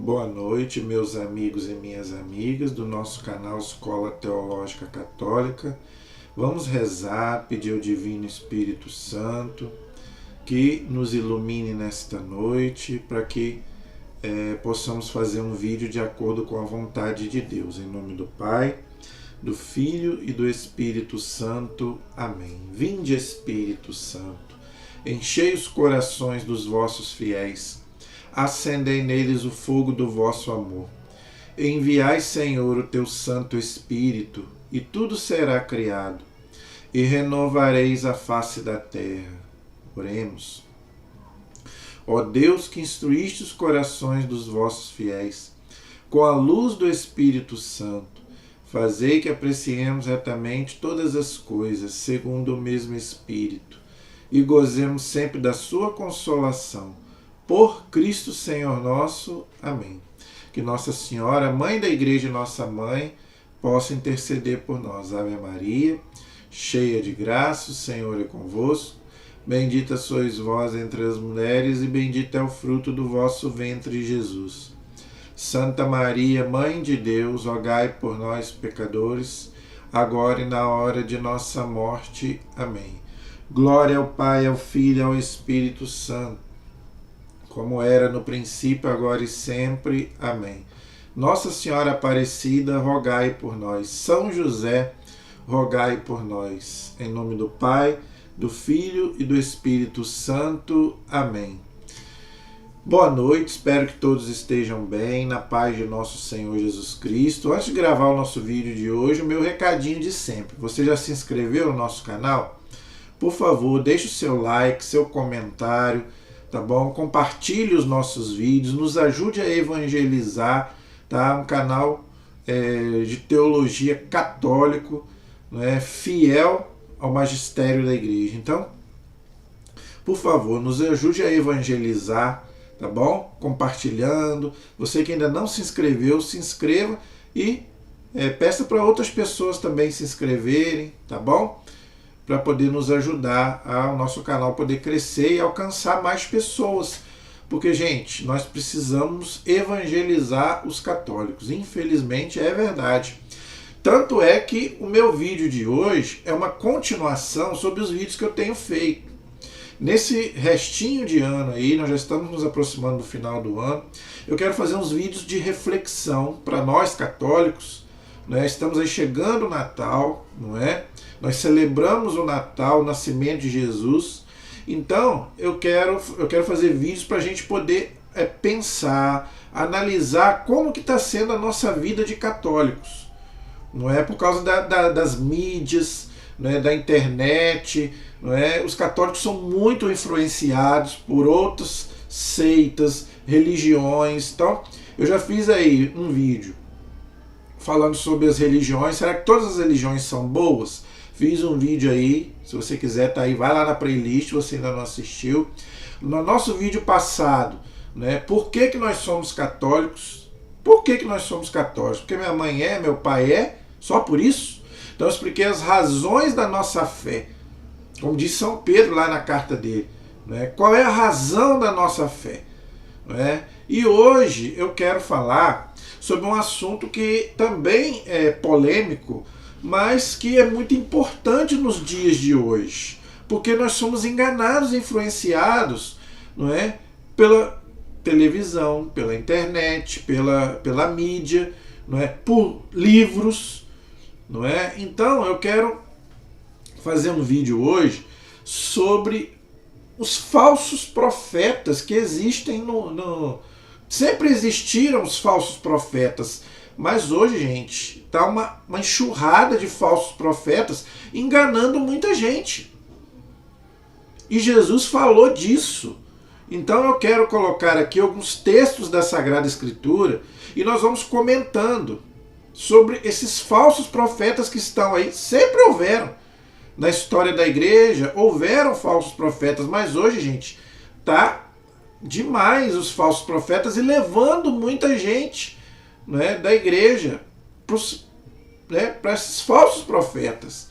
Boa noite, meus amigos e minhas amigas do nosso canal Escola Teológica Católica. Vamos rezar, pedir ao Divino Espírito Santo que nos ilumine nesta noite para que possamos fazer um vídeo de acordo com a vontade de Deus. Em nome do Pai, do Filho e do Espírito Santo. Amém. Vinde, Espírito Santo, enchei os corações dos vossos fiéis, acendei neles o fogo do vosso amor. Enviai, Senhor, o teu Santo Espírito, e tudo será criado, e renovareis a face da terra. Oremos. Ó Deus, que instruíste os corações dos vossos fiéis, com a luz do Espírito Santo, fazei que apreciemos retamente todas as coisas, segundo o mesmo Espírito, e gozemos sempre da sua consolação. Por Cristo Senhor nosso. Amém. Que Nossa Senhora, Mãe da Igreja e nossa Mãe, possa interceder por nós. Ave Maria, cheia de graça, o Senhor é convosco. Bendita sois vós entre as mulheres, e bendito é o fruto do vosso ventre, Jesus. Santa Maria, Mãe de Deus, rogai por nós, pecadores, agora e na hora de nossa morte. Amém. Glória ao Pai, ao Filho e ao Espírito Santo, como era no princípio, agora e sempre. Amém. Nossa Senhora Aparecida, rogai por nós. São José, rogai por nós. Em nome do Pai, do Filho e do Espírito Santo. Amém. Boa noite, espero que todos estejam bem, na paz de nosso Senhor Jesus Cristo. Antes de gravar o nosso vídeo de hoje, o meu recadinho de sempre. Você já se inscreveu no nosso canal? Por favor, deixe o seu like, seu comentário, tá bom? Compartilhe os nossos vídeos, nos ajude a evangelizar, tá? Um canal de teologia católico, né? Fiel ao magistério da igreja. Então, por favor, nos ajude a evangelizar, tá bom? Compartilhando. Você que ainda não se inscreveu, se inscreva e peça para outras pessoas também se inscreverem, tá bom? Para poder nos ajudar ao nosso canal poder crescer e alcançar mais pessoas. Porque, gente, nós precisamos evangelizar os católicos. Infelizmente, é verdade. Tanto é que o meu vídeo de hoje é uma continuação sobre os vídeos que eu tenho feito. Nesse restinho de ano aí, nós já estamos nos aproximando do final do ano, eu quero fazer uns vídeos de reflexão para nós católicos, né? Estamos aí chegando o Natal, não é? Nós celebramos o Natal, o nascimento de Jesus. Então, eu quero fazer vídeos para a gente poder pensar, analisar como que está sendo a nossa vida de católicos. Não é por causa das mídias, não é, da internet, não é? Os católicos são muito influenciados por outras seitas, religiões. Então, eu já fiz aí um vídeo falando sobre as religiões. Será que todas as religiões são boas? Fiz um vídeo aí, se você quiser, tá aí, vai lá na playlist, se você ainda não assistiu. No nosso vídeo passado, né, por que nós somos católicos? Por que nós somos católicos? Porque minha mãe é, meu pai é, só por isso? Então eu expliquei as razões da nossa fé. Como diz São Pedro lá na carta dele, né? Qual é a razão da nossa fé? Né? E hoje eu quero falar sobre um assunto que também é polêmico, mas que é muito importante nos dias de hoje, porque nós somos enganados, influenciados, não é, pela televisão, pela internet, pela mídia, não é, por livros, não é? Então eu quero fazer um vídeo hoje sobre os falsos profetas que existem Sempre existiram os falsos profetas, mas hoje, gente, está uma enxurrada de falsos profetas enganando muita gente. E Jesus falou disso. Então eu quero colocar aqui alguns textos da Sagrada Escritura e nós vamos comentando sobre esses falsos profetas que estão aí. Sempre houveram. Na história da igreja, houveram falsos profetas, mas hoje, gente, tá demais os falsos profetas e levando muita gente, né, da igreja para esses falsos profetas,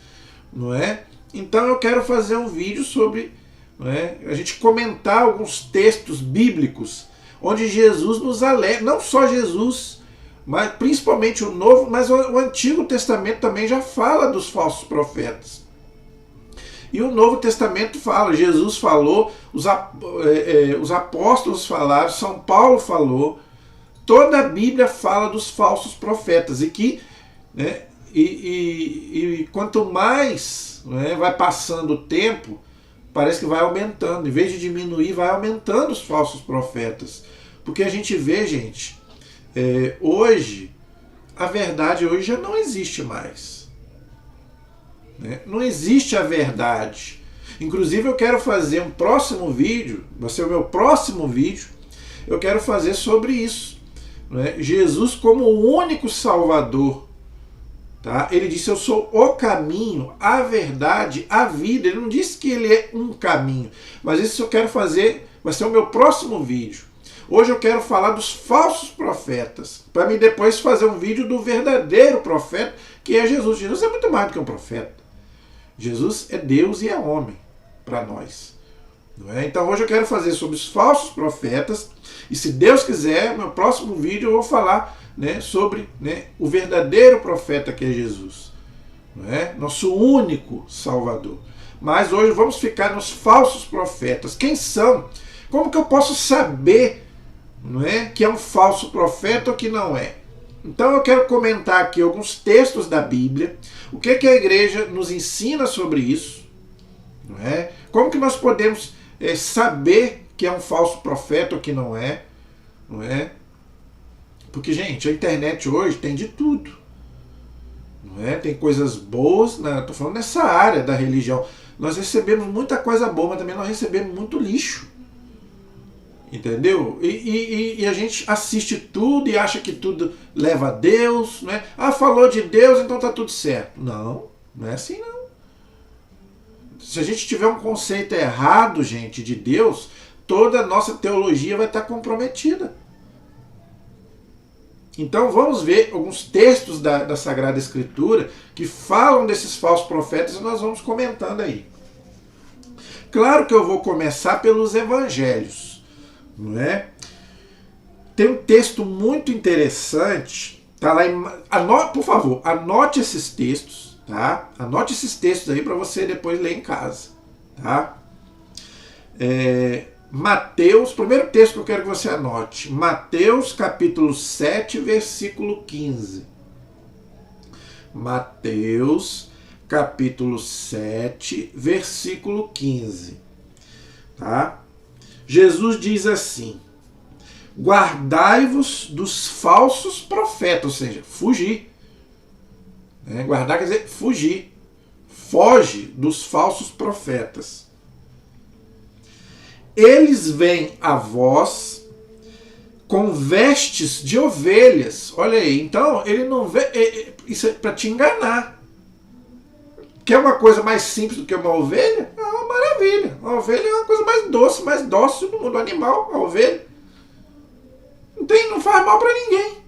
não é? Então eu quero fazer um vídeo sobre, não é, a gente comentar alguns textos bíblicos onde Jesus nos alerta, não só Jesus, mas principalmente o Novo, mas o Antigo Testamento também já fala dos falsos profetas. E o Novo Testamento fala, Jesus falou, os apóstolos falaram, São Paulo falou, toda a Bíblia fala dos falsos profetas. E que, né, e quanto mais, né, vai passando o tempo, parece que vai aumentando. Em vez de diminuir, vai aumentando os falsos profetas. Porque a gente vê, gente, hoje, a verdade hoje já não existe mais. Não existe a verdade. Inclusive eu quero fazer um próximo vídeo, vai ser o meu próximo vídeo, eu quero fazer sobre isso. Jesus como o único Salvador. Tá? Ele disse, eu sou o caminho, a verdade, a vida. Ele não disse que ele é um caminho. Mas isso eu quero fazer, vai ser o meu próximo vídeo. Hoje eu quero falar dos falsos profetas, para mim depois fazer um vídeo do verdadeiro profeta, que é Jesus. Jesus é muito mais do que um profeta. Jesus é Deus e é homem para nós. Não é? Então hoje eu quero fazer sobre os falsos profetas, e se Deus quiser, no meu próximo vídeo eu vou falar, né, sobre, né, o verdadeiro profeta que é Jesus. Não é? Nosso único Salvador. Mas hoje vamos ficar nos falsos profetas. Quem são? Como que eu posso saber, não é, que é um falso profeta ou que não é? Então eu quero comentar aqui alguns textos da Bíblia, o que a igreja nos ensina sobre isso, não é? Como que nós podemos saber que é um falso profeta ou que não é, não é? Porque, gente, a internet hoje tem de tudo, não é? Tem coisas boas, estou falando nessa área da religião, nós recebemos muita coisa boa, mas também nós recebemos muito lixo. Entendeu? E a gente assiste tudo e acha que tudo leva a Deus, né? Ah, falou de Deus, então tá tudo certo. Não, não é assim não. Se a gente tiver um conceito errado, gente, de Deus, toda a nossa teologia vai estar comprometida. Então vamos ver alguns textos da Sagrada Escritura que falam desses falsos profetas e nós vamos comentando aí. Claro que eu vou começar pelos evangelhos. Não é? Tem um texto muito interessante, tá lá por favor, anote esses textos, tá? Anote esses textos aí para você depois ler em casa, tá? Mateus, primeiro texto que eu quero que você anote, Mateus capítulo 7, versículo 15. Mateus capítulo 7, versículo 15, tá? Jesus diz assim, guardai-vos dos falsos profetas, ou seja, fugir. Guardar quer dizer fugir. Foge dos falsos profetas. Eles vêm a vós com vestes de ovelhas. Olha aí, então ele não vê, isso é para te enganar. Quer uma coisa mais simples do que uma ovelha? É uma maravilha. A ovelha é uma coisa mais doce, mais dócil do mundo animal, a ovelha. Não faz mal para ninguém.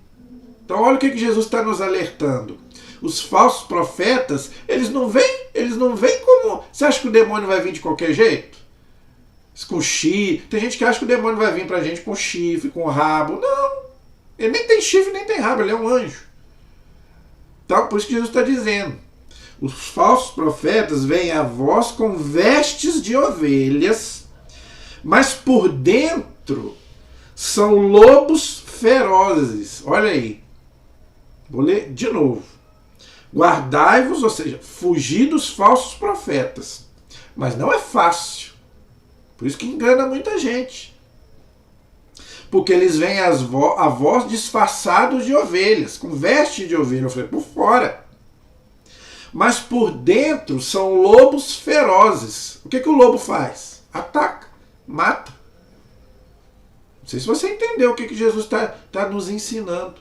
Então olha o que Jesus está nos alertando. Os falsos profetas, eles não vêm como... Você acha que o demônio vai vir de qualquer jeito? Com chifre. Tem gente que acha que o demônio vai vir pra gente com chifre, com rabo. Não. Ele nem tem chifre, nem tem rabo, ele é um anjo. Então, por isso que Jesus está dizendo. Os falsos profetas vêm a vós com vestes de ovelhas, mas por dentro são lobos ferozes. Olha aí. Vou ler de novo. Guardai-vos, ou seja, fugir dos falsos profetas. Mas não é fácil. Por isso que engana muita gente. Porque eles vêm a vós disfarçados de ovelhas, com veste de ovelha. Eu falei, por fora. Mas por dentro são lobos ferozes. O que o lobo faz? Ataca, mata. Não sei se você entendeu o que Jesus está nos ensinando.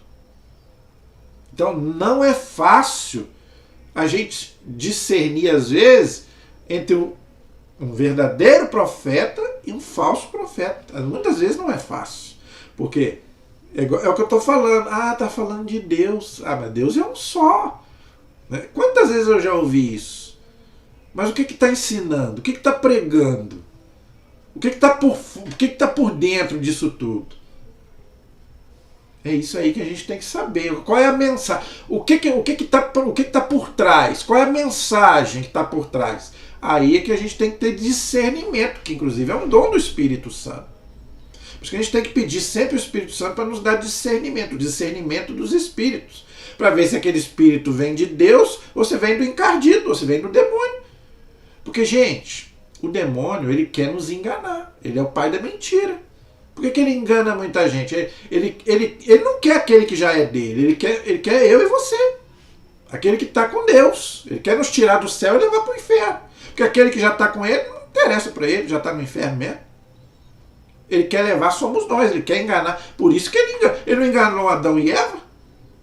Então não é fácil a gente discernir às vezes entre um verdadeiro profeta e um falso profeta. Muitas vezes não é fácil. Porque é o que eu estou falando. Ah, está falando de Deus. Ah, mas Deus é um só. Quantas vezes eu já ouvi isso? Mas o que está ensinando? O que está pregando? O que está por dentro disso tudo? É isso aí que a gente tem que saber. Qual é a mensagem? O que tá por trás? Qual é a mensagem que está por trás? Aí é que a gente tem que ter discernimento, que inclusive é um dom do Espírito Santo. Por isso que a gente tem que pedir sempre o Espírito Santo para nos dar discernimento, o discernimento dos espíritos. Para ver se aquele espírito vem de Deus, ou se vem do encardido, ou se vem do demônio. Porque, gente, o demônio, ele quer nos enganar. Ele é o pai da mentira. Por que ele engana muita gente? Ele não quer aquele que já é dele. Ele quer eu e você. Aquele que está com Deus. Ele quer nos tirar do céu e levar para o inferno. Porque aquele que já está com ele, não interessa para ele, já está no inferno mesmo. Ele quer levar, somos nós. Ele quer enganar. Por isso que ele não enganou Adão e Eva.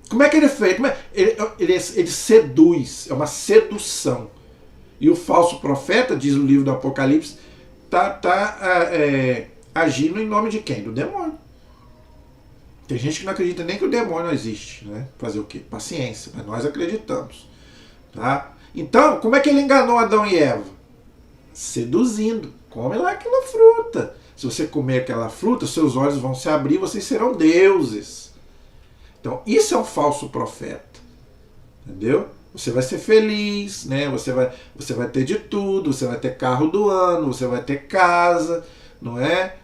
Como é que ele fez? Ele seduz. É uma sedução. E o falso profeta, diz o livro do Apocalipse, está agindo em nome de quem? Do demônio. Tem gente que não acredita nem que o demônio existe, né? Fazer o quê? Paciência, mas nós acreditamos. Tá? Então, como é que ele enganou Adão e Eva? Seduzindo. Come lá aquela fruta. Se você comer aquela fruta, seus olhos vão se abrir e vocês serão deuses. Então, isso é um falso profeta. Entendeu? Você vai ser feliz, né? Você vai ter de tudo, você vai ter carro do ano, você vai ter casa, não é?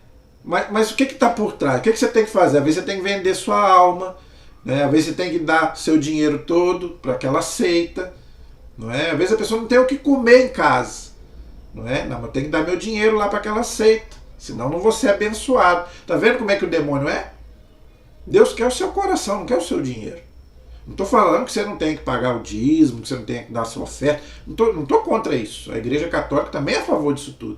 Mas o que está por trás? O que você tem que fazer? Às vezes você tem que vender sua alma, né? Às vezes você tem que dar seu dinheiro todo para aquela seita, não é? Às vezes a pessoa não tem o que comer em casa, não é? Não, mas tem que dar meu dinheiro lá para aquela seita, senão não vou ser abençoado. Tá vendo como é que o demônio é? Deus quer o seu coração, não quer o seu dinheiro. Não estou falando que você não tem que pagar o dízimo, que você não tem que dar a sua oferta. Não tô contra isso. A Igreja Católica também é a favor disso tudo.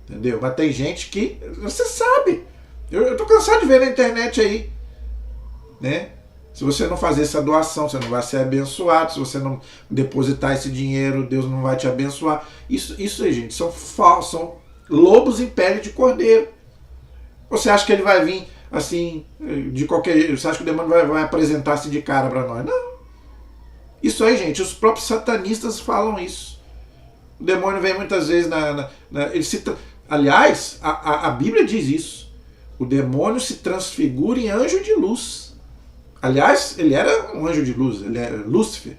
Entendeu? Mas tem gente que... Você sabe. Eu estou cansado de ver na internet aí. Né? Se você não fazer essa doação, você não vai ser abençoado. Se você não depositar esse dinheiro, Deus não vai te abençoar. Isso aí, gente, são lobos em pele de cordeiro. Você acha que ele vai vir assim, de qualquer jeito? Você acha que o demônio vai apresentar-se de cara para nós? Não. Isso aí, gente, os próprios satanistas falam isso. O demônio vem muitas vezes ele aliás, a Bíblia diz isso. O demônio se transfigura em anjo de luz. Aliás, ele era um anjo de luz, ele era Lúcifer,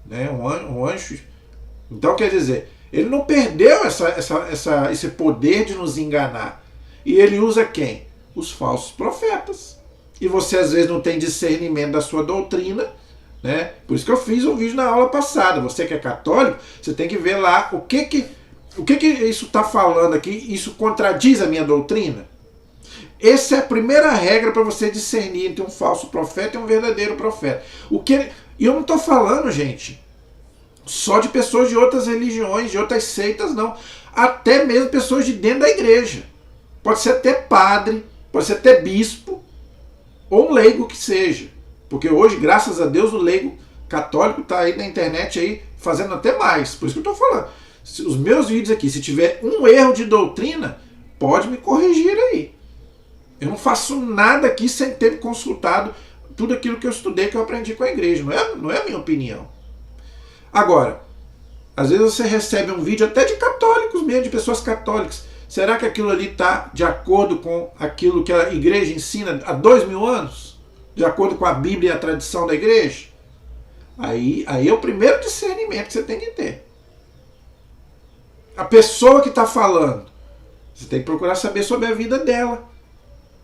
né? Um anjo. Então, quer dizer, ele não perdeu esse poder de nos enganar. E ele usa quem? Os falsos profetas. E você às vezes não tem discernimento da sua doutrina, né? Por isso que eu fiz um vídeo na aula passada. Você que é católico, você tem que ver lá o que isso está falando aqui. Isso contradiz a minha doutrina? Essa é a primeira regra para você discernir entre um falso profeta e um verdadeiro profeta. E eu não estou falando, gente, só de pessoas de outras religiões, de outras seitas, não. Até mesmo pessoas de dentro da igreja. Pode ser até padre, pode ser até bispo, ou um leigo que seja. Porque hoje, graças a Deus, o leigo católico está aí na internet aí fazendo até mais. Por isso que eu estou falando. Os meus vídeos aqui, se tiver um erro de doutrina, pode me corrigir aí. Eu não faço nada aqui sem ter consultado tudo aquilo que eu estudei, que eu aprendi com a igreja. Não é a minha opinião. Agora, às vezes você recebe um vídeo até de católicos mesmo, de pessoas católicas. Será que aquilo ali está de acordo com aquilo que a igreja ensina há 2000 anos? De acordo com a Bíblia e a tradição da igreja? Aí é o primeiro discernimento que você tem que ter. A pessoa que está falando, você tem que procurar saber sobre a vida dela.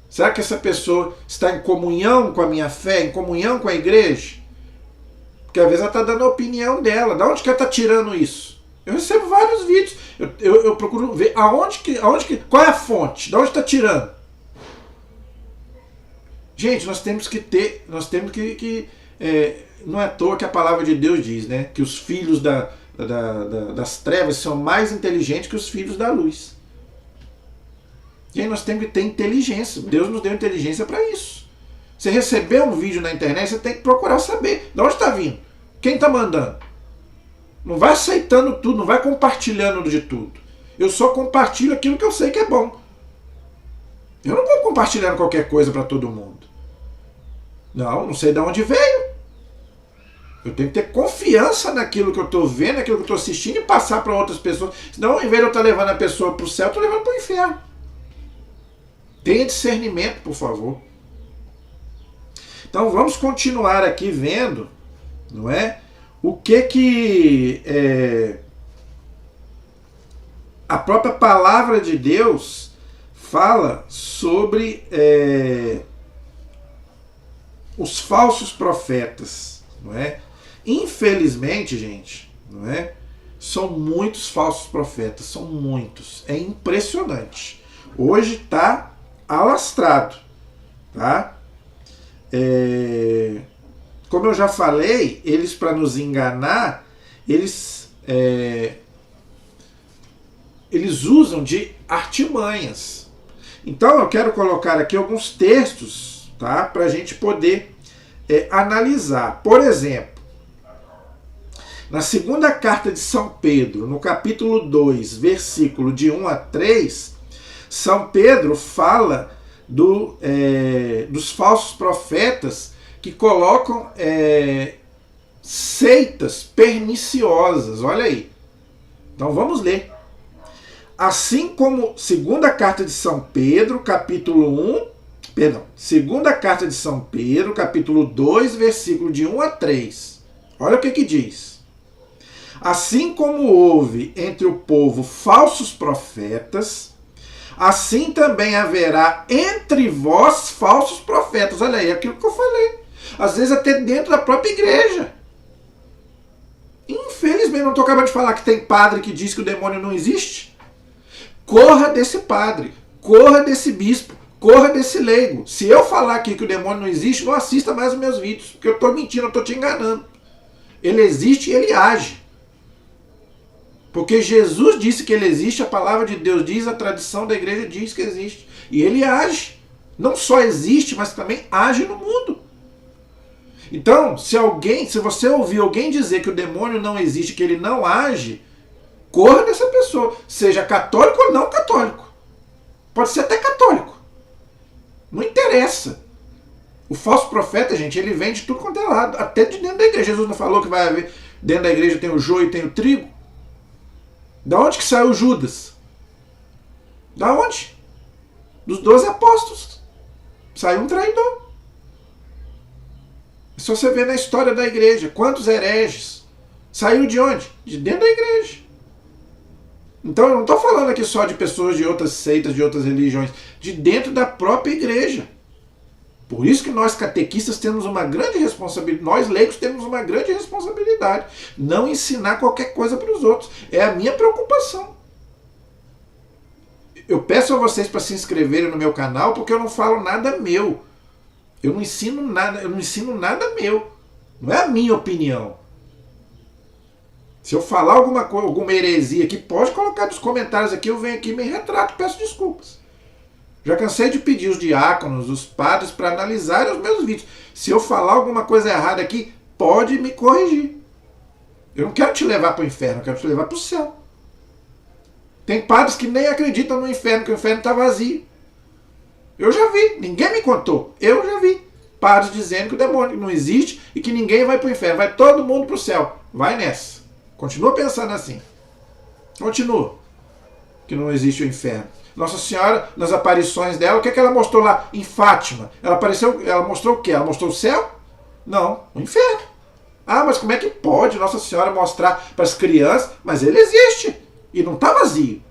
Será que essa pessoa está em comunhão com a minha fé, em comunhão com a igreja? Porque às vezes ela está dando a opinião dela. De onde que ela está tirando isso? Eu recebo vários vídeos. Eu procuro ver qual é a fonte, de onde está tirando. Gente, nós temos que não é à toa que a palavra de Deus diz, né? Que os filhos das trevas são mais inteligentes que os filhos da luz. Gente, nós temos que ter inteligência. Deus nos deu inteligência para isso. Você recebeu um vídeo na internet, você tem que procurar saber de onde está vindo. Quem está mandando? Não vai aceitando tudo, não vai compartilhando de tudo. Eu só compartilho aquilo que eu sei que é bom. Eu não vou compartilhando qualquer coisa para todo mundo. Não sei de onde veio. Eu tenho que ter confiança naquilo que eu estou vendo, naquilo que eu estou assistindo e passar para outras pessoas. Senão, ao invés de eu estar levando a pessoa para o céu, eu estou levando para o inferno. Tenha discernimento, por favor. Então vamos continuar aqui vendo, não é? O que a própria palavra de Deus fala sobre os falsos profetas, não é? Infelizmente, gente, não é? São muitos falsos profetas, são muitos. É impressionante. Hoje está alastrado, tá? Como eu já falei, eles, para nos enganar, eles usam de artimanhas. Então eu quero colocar aqui alguns textos, tá, para a gente poder analisar. Por exemplo, na segunda carta de São Pedro, no capítulo 2, versículo de 1 a 3, São Pedro fala dos falsos profetas que colocam seitas perniciosas. Olha aí. Então vamos ler. Assim como segunda carta de São Pedro, capítulo 1, segunda carta de São Pedro, capítulo 2, versículo de 1 a 3. Olha o que diz. Assim como houve entre o povo falsos profetas, assim também haverá entre vós falsos profetas. Olha aí, aquilo que eu falei. Às vezes até dentro da própria igreja. Infelizmente, não estou acabando de falar que tem padre que diz que o demônio não existe? Corra desse padre, corra desse bispo, corra desse leigo. Se eu falar aqui que o demônio não existe, não assista mais os meus vídeos, porque eu estou mentindo, eu estou te enganando. Ele existe e ele age. Porque Jesus disse que ele existe, a palavra de Deus diz, a tradição da igreja diz que existe. E ele age. Não só existe, mas também age no mundo. Então, se você ouvir alguém dizer que o demônio não existe, que ele não age, corra dessa pessoa. Seja católico ou não católico. Pode ser até católico. Não interessa. O falso profeta, gente, ele vem de tudo quanto é lado. Até de dentro da igreja. Jesus não falou que vai haver, dentro da igreja tem o joio e tem o trigo? Da onde que saiu Judas? Da onde? Dos 12 apóstolos. Saiu um traidor. É só você ver na história da igreja. Quantos hereges? Saiu de onde? De dentro da igreja. Então eu não estou falando aqui só de pessoas de outras seitas, de outras religiões. De dentro da própria igreja. Por isso que nós catequistas temos uma grande responsabilidade, nós leigos temos uma grande responsabilidade. Não ensinar qualquer coisa para os outros. É a minha preocupação. Eu peço a vocês para se inscreverem no meu canal porque eu não falo nada meu. Eu não ensino nada meu. Não é a minha opinião. Se eu falar alguma heresia aqui, pode colocar nos comentários aqui, eu venho aqui e me retrato, peço desculpas. Já cansei de pedir os diáconos, os padres, para analisarem os meus vídeos. Se eu falar alguma coisa errada aqui, pode me corrigir. Eu não quero te levar para o inferno, eu quero te levar para o céu. Tem padres que nem acreditam no inferno, que o inferno está vazio. Eu já vi, ninguém me contou. Eu já vi padres dizendo que o demônio não existe e que ninguém vai para o inferno. Vai todo mundo para o céu. Vai nessa. Continua pensando assim. Continua. Que não existe o inferno. Nossa Senhora, nas aparições dela, o que ela mostrou lá em Fátima? Ela mostrou o quê? Ela mostrou o céu? Não, o inferno. Ah, mas como é que pode Nossa Senhora mostrar para as crianças? Mas ele existe e não está vazio.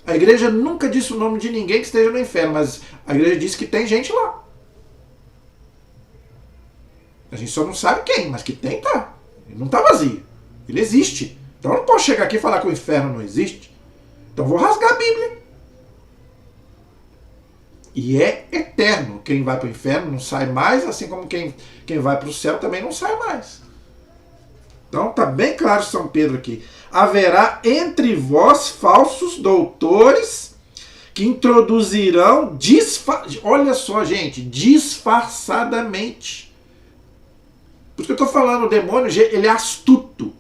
A igreja nunca disse o nome de ninguém que esteja no inferno, mas a igreja disse que tem gente lá. A gente só não sabe quem, mas que tem, tá. Ele não está vazio. Ele existe. Então eu não posso chegar aqui e falar que o inferno não existe. Então eu vou rasgar a Bíblia. E é eterno. Quem vai para o inferno não sai mais, assim como quem vai para o céu também não sai mais. Então está bem claro São Pedro aqui. Haverá entre vós falsos doutores que introduzirão, olha só gente, disfarçadamente. Por isso que eu estou falando, o demônio, ele é astuto.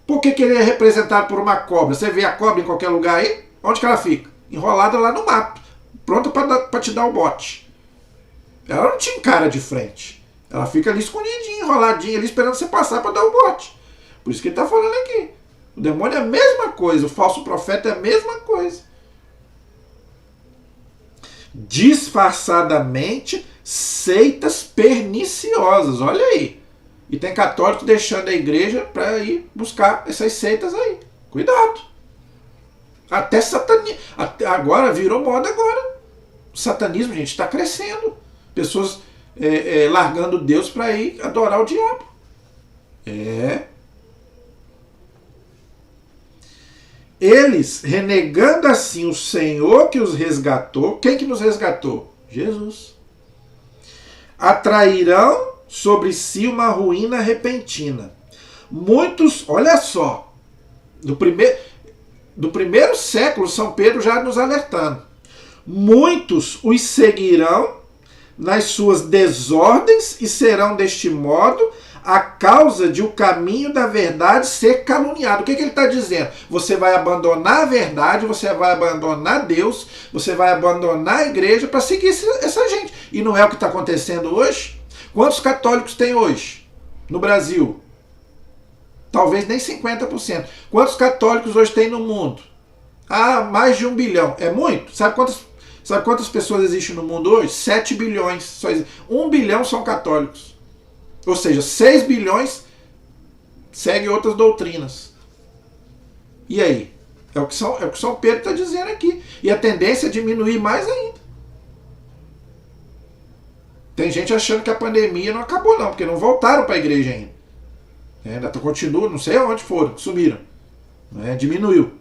Por que ele é representado por uma cobra? Você vê a cobra em qualquer lugar aí? Onde que ela fica? Enrolada lá no mato. Pronta para te dar o bote. Ela não te encara de frente. Ela fica ali escondidinha, enroladinha, ali esperando você passar para dar o bote. Por isso que ele está falando aqui. O demônio é a mesma coisa. O falso profeta é a mesma coisa. Disfarçadamente Seitas perniciosas, olha aí. E tem católico deixando a igreja para ir buscar essas seitas aí. Cuidado. Até satanismo. Agora virou moda agora. O satanismo, gente, está crescendo. Pessoas largando Deus para ir adorar o diabo. Eles, renegando assim o Senhor que os resgatou. Quem que nos resgatou? Jesus. Atrairão sobre si uma ruína repentina. Muitos, olha só, do primeiro século, São Pedro já nos alertando. Muitos os seguirão nas suas desordens e serão deste modo a causa de o caminho da verdade ser caluniado. O que ele está dizendo? Você vai abandonar a verdade, você vai abandonar Deus, você vai abandonar a igreja para seguir essa gente. E não é o que está acontecendo hoje? Quantos católicos tem hoje no Brasil? Talvez nem 50%. Quantos católicos hoje tem no mundo? Mais de 1 bilhão. É muito? Sabe quantas pessoas existem no mundo hoje? 7 bilhões. Só 1 bilhão são católicos. Ou seja, 6 bilhões seguem outras doutrinas. E aí? É o que São Pedro está dizendo aqui. E a tendência é diminuir mais ainda. Tem gente achando que a pandemia não acabou não, porque não voltaram para a igreja ainda. Ainda continua, não sei aonde foram, sumiram. Diminuiu.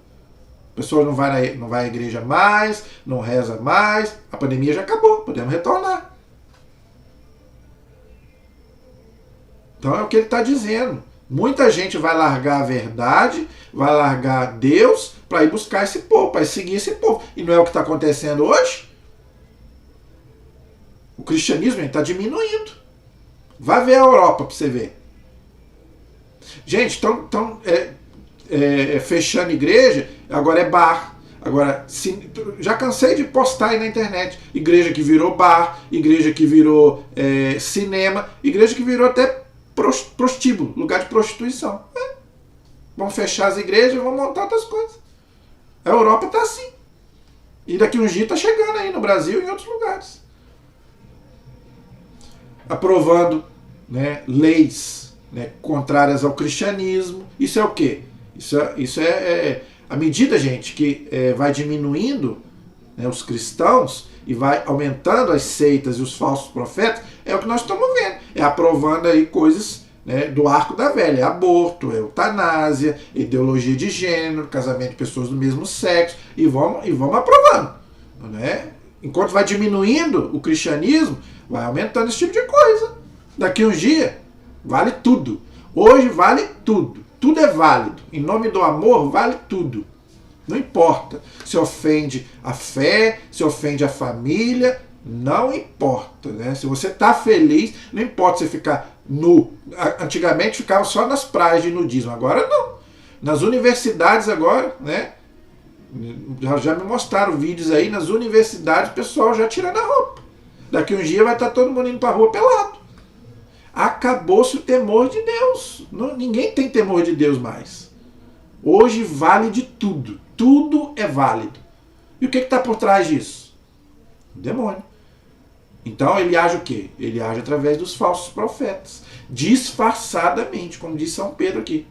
A pessoa não vai à igreja mais, não reza mais. A pandemia já acabou, podemos retornar. Então é o que ele está dizendo. Muita gente vai largar a verdade, vai largar Deus para ir buscar esse povo, para seguir esse povo. E não é o que está acontecendo hoje? O cristianismo está diminuindo. Vai ver a Europa para você ver. Gente, estão fechando igreja, agora é bar. Agora, já cansei de postar aí na internet. Igreja que virou bar, igreja que virou cinema, igreja que virou até prostíbulo, lugar de prostituição. Vão fechar as igrejas e vão montar outras coisas. A Europa está assim. E daqui uns dias está chegando aí no Brasil e em outros lugares. Aprovando leis contrárias ao cristianismo. Isso é o quê? Isso é à medida, gente, que vai diminuindo os cristãos e vai aumentando as seitas e os falsos profetas, é o que nós estamos vendo. É aprovando aí coisas do arco da velha. Aborto, eutanásia, ideologia de gênero, casamento de pessoas do mesmo sexo, e vamos aprovando. Enquanto vai diminuindo o cristianismo, vai aumentando esse tipo de coisa. Daqui uns dias, vale tudo. Hoje vale tudo. Tudo é válido. Em nome do amor, vale tudo. Não importa se ofende a fé, se ofende a família, não importa. Se você está feliz, não importa você ficar nu. Antigamente ficava só nas praias de nudismo, agora não. Nas universidades agora, já me mostraram vídeos aí, nas universidades o pessoal já tirando a roupa. Daqui uns dias vai estar todo mundo indo para a rua pelado. Acabou-se o temor de Deus. Ninguém tem temor de Deus mais. Hoje vale de tudo. Tudo é válido. E o que está por trás disso? O demônio. Então ele age o quê? Ele age através dos falsos profetas. Disfarçadamente, como diz São Pedro aqui.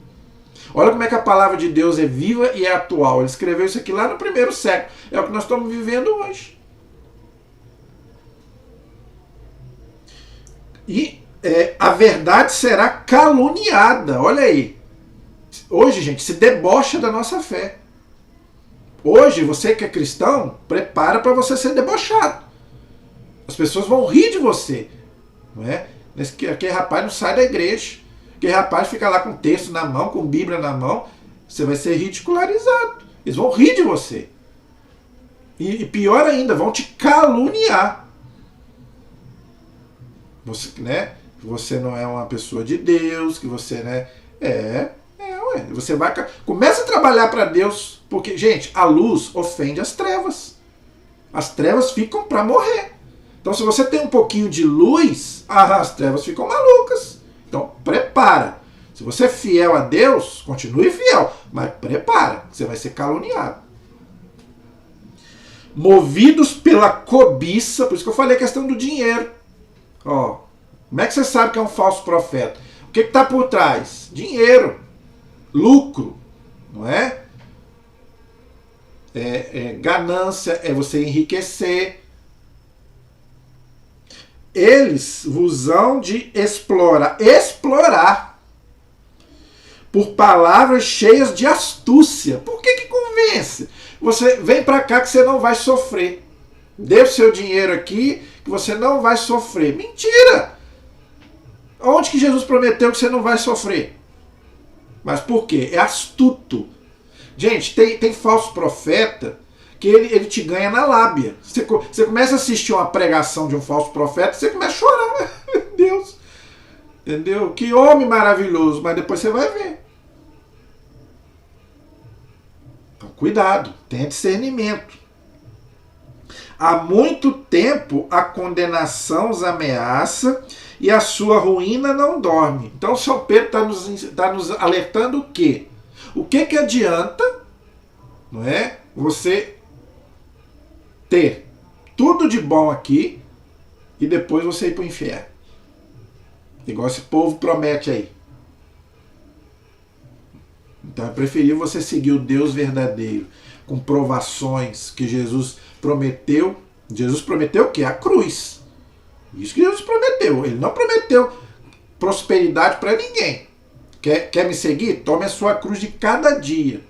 Olha como é que a palavra de Deus é viva e é atual. Ele escreveu isso aqui lá no primeiro século. É o que nós estamos vivendo hoje. E a verdade será caluniada. Olha aí. Hoje, gente, se debocha da nossa fé. Hoje, você que é cristão, prepara para você ser debochado. As pessoas vão rir de você. Aquele rapaz não sai da igreja. Aquele rapaz fica lá com texto na mão, com Bíblia na mão. Você vai ser ridicularizado. Eles vão rir de você. E pior ainda, vão te caluniar. Você, você não é uma pessoa de Deus, que você, você vai... Começa a trabalhar para Deus, porque, gente, a luz ofende as trevas. As trevas ficam para morrer. Então, se você tem um pouquinho de luz, as trevas ficam malucas. Então, prepara. Se você é fiel a Deus, continue fiel, mas prepara, você vai ser caluniado. Movidos pela cobiça, por isso que eu falei a questão do dinheiro. Ó, como é que você sabe que é um falso profeta? O que está por trás? Dinheiro, lucro, não é? Ganância, é você enriquecer. Eles vos hão de explorar por palavras cheias de astúcia. Por que convence? Você vem para cá que você não vai sofrer. Dê o seu dinheiro aqui que você não vai sofrer. Mentira! Onde que Jesus prometeu que você não vai sofrer? Mas por quê? É astuto. Gente, tem falso profeta que ele te ganha na lábia. Você começa a assistir uma pregação de um falso profeta, você começa a chorar. Meu Deus. Entendeu? Que homem maravilhoso. Mas depois você vai ver. Então, cuidado. Tenha discernimento. Há muito tempo a condenação os ameaça e a sua ruína não dorme. Então São Pedro está nos alertando o quê? O que adianta, não é, você ter tudo de bom aqui e depois você ir para o inferno? Igual esse povo promete aí. Então é preferível você seguir o Deus verdadeiro, com provações que Jesus prometeu. Jesus prometeu o quê? A cruz. Isso que Jesus prometeu. Ele não prometeu prosperidade para ninguém. Quer me seguir? Tome a sua cruz de cada dia.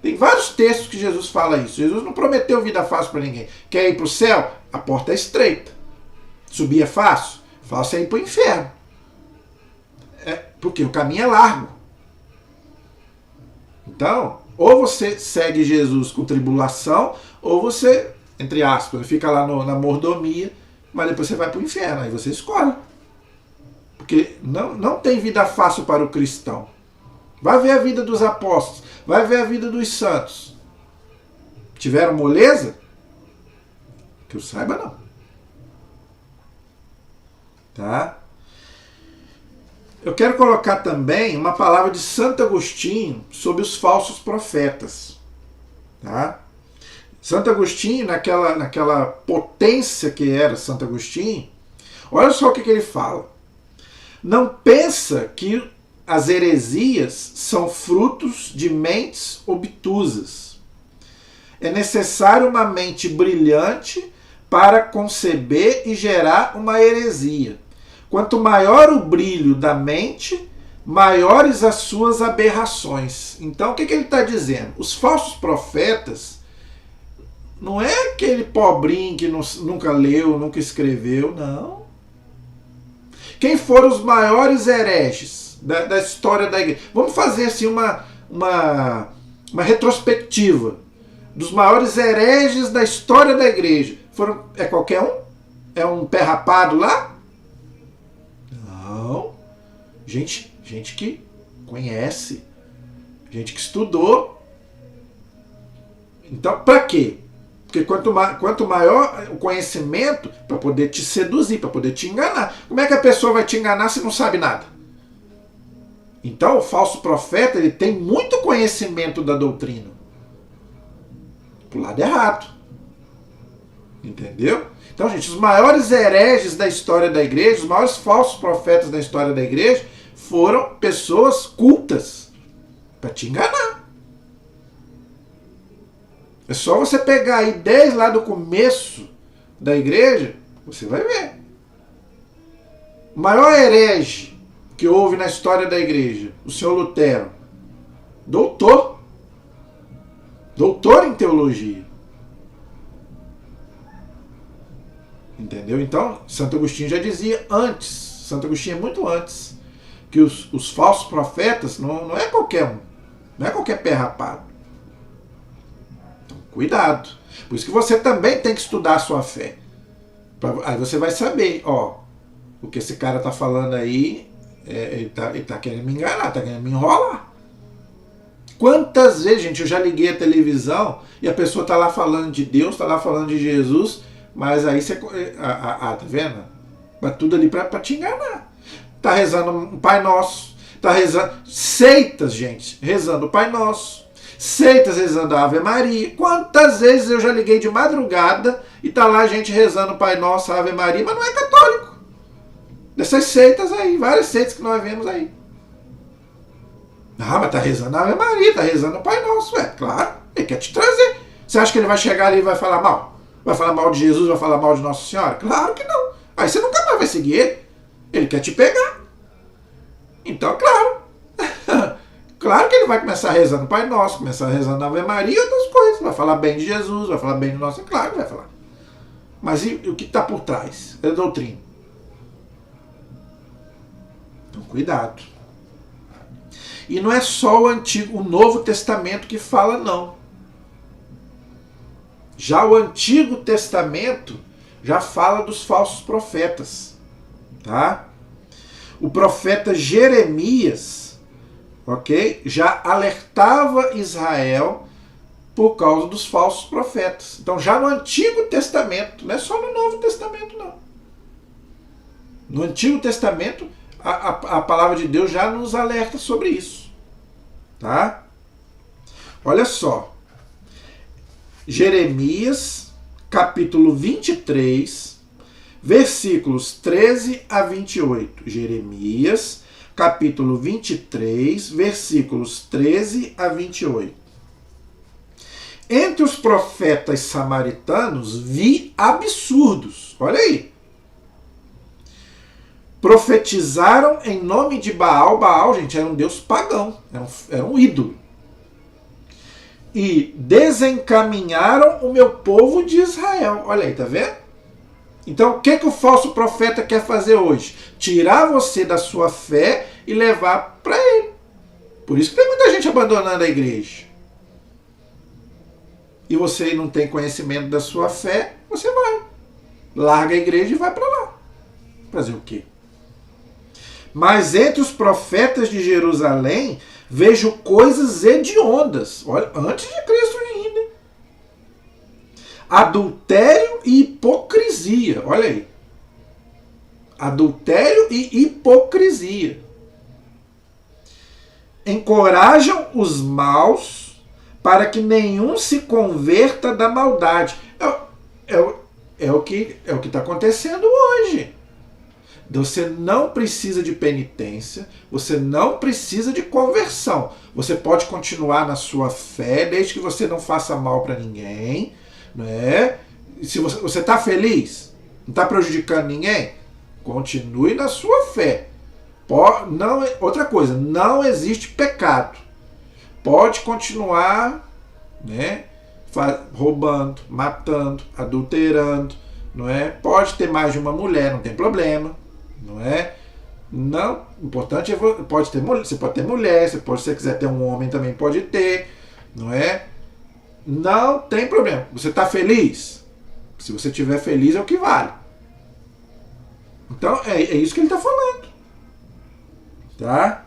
Tem vários textos que Jesus fala isso. Jesus não prometeu vida fácil para ninguém. Quer ir para o céu? A porta é estreita. Subir é fácil? Fácil é ir para o inferno. Porque o caminho é largo. Então, ou você segue Jesus com tribulação, ou você, entre aspas, fica lá na mordomia, mas depois você vai para o inferno. Aí você escolhe. Porque não tem vida fácil para o cristão. Vai ver a vida dos apóstolos. Vai ver a vida dos santos. Tiveram moleza? Que eu saiba, não. Tá? Eu quero colocar também uma palavra de Santo Agostinho sobre os falsos profetas. Tá? Santo Agostinho, naquela potência que era Santo Agostinho, olha só o que ele fala. Não pensa que as heresias são frutos de mentes obtusas. É necessário uma mente brilhante para conceber e gerar uma heresia. Quanto maior o brilho da mente, maiores as suas aberrações. Então, o que ele está dizendo? Os falsos profetas não é aquele pobrinho que nunca leu, nunca escreveu, não. Quem foram os maiores hereges da história da igreja? Vamos fazer assim uma retrospectiva dos maiores hereges da história da igreja. É qualquer um? É um pé rapado lá? Não. Gente que conhece, gente que estudou. Então, para quê? Porque quanto maior o conhecimento, para poder te seduzir, para poder te enganar. Como é que a pessoa vai te enganar se não sabe nada? Então, o falso profeta, ele tem muito conhecimento da doutrina. Pro lado errado. Entendeu? Então, gente, os maiores hereges da história da igreja, os maiores falsos profetas da história da igreja, foram pessoas cultas para te enganar. É só você pegar aí desde lá do começo da igreja, você vai ver. O maior herege que houve na história da igreja, o senhor Lutero, doutor em teologia. Entendeu? Então, Santo Agostinho já dizia antes, Santo Agostinho é muito antes, que os falsos profetas não é qualquer um, não é qualquer pé rapado. Então, cuidado. Por isso que você também tem que estudar a sua fé. Aí você vai saber, ó, o que esse cara tá falando aí, ele tá querendo me enganar, tá querendo me enrolar. Quantas vezes, gente, eu já liguei a televisão e a pessoa tá lá falando de Deus, tá lá falando de Jesus, mas aí você... tá vendo? Vai tudo ali pra te enganar. Tá rezando um Pai Nosso. Tá rezando... Seitas, gente, rezando o Pai Nosso. Seitas rezando a Ave Maria. Quantas vezes eu já liguei de madrugada e tá lá a gente rezando o Pai Nosso, a Ave Maria, mas não é católico. Dessas seitas aí, várias seitas que nós vemos aí. Ah, mas tá rezando a Ave Maria, tá rezando o Pai Nosso. Claro, ele quer te trazer. Você acha que ele vai chegar ali e vai falar mal? Vai falar mal de Jesus, vai falar mal de Nossa Senhora? Claro que não. Aí você nunca mais vai seguir ele. Ele quer te pegar. Então, claro. Claro que ele vai começar rezando o Pai Nosso, começar rezando a Ave Maria e outras coisas. Vai falar bem de Jesus, vai falar bem de Nossa. Claro que vai falar. Mas e o que está por trás? É doutrina. Então, cuidado. E não é só o Novo Testamento que fala, não. Já o Antigo Testamento já fala dos falsos profetas. Tá? O profeta Jeremias, ok, já alertava Israel por causa dos falsos profetas. Então já no Antigo Testamento, não é só no Novo Testamento, não. No Antigo Testamento, a palavra de Deus já nos alerta sobre isso. Tá? Olha só. Jeremias, capítulo 23, versículos 13 a 28. Jeremias, capítulo 23, versículos 13 a 28. Entre os profetas samaritanos vi absurdos. Olha aí. Profetizaram em nome de Baal. Baal, gente, era um deus pagão. Era um ídolo. E desencaminharam o meu povo de Israel. Olha aí, tá vendo? Então, o que o falso profeta quer fazer hoje? Tirar você da sua fé e levar para ele. Por isso que tem muita gente abandonando a igreja. E você não tem conhecimento da sua fé, você vai. Larga a igreja e vai para lá. Fazer o quê? Mas entre os profetas de Jerusalém, vejo coisas hediondas. Olha, antes de Cristo ainda. Adultério e hipocrisia. Olha aí. Adultério e hipocrisia. Encorajam os maus para que nenhum se converta da maldade. É o que está acontecendo hoje. Você não precisa de penitência, você não precisa de conversão. Você pode continuar na sua fé, desde que você não faça mal para ninguém. Né? Se você está feliz, não está prejudicando ninguém, continue na sua fé. Outra coisa, não existe pecado. Pode continuar, né, roubando, matando, adulterando, não é? Pode ter mais de uma mulher, não tem problema, não é? Não, o importante é você pode ter mulher, se você quiser ter um homem também pode ter, não é? Não tem problema. Você está feliz? Se você estiver feliz é o que vale. Então é isso que ele está falando, tá?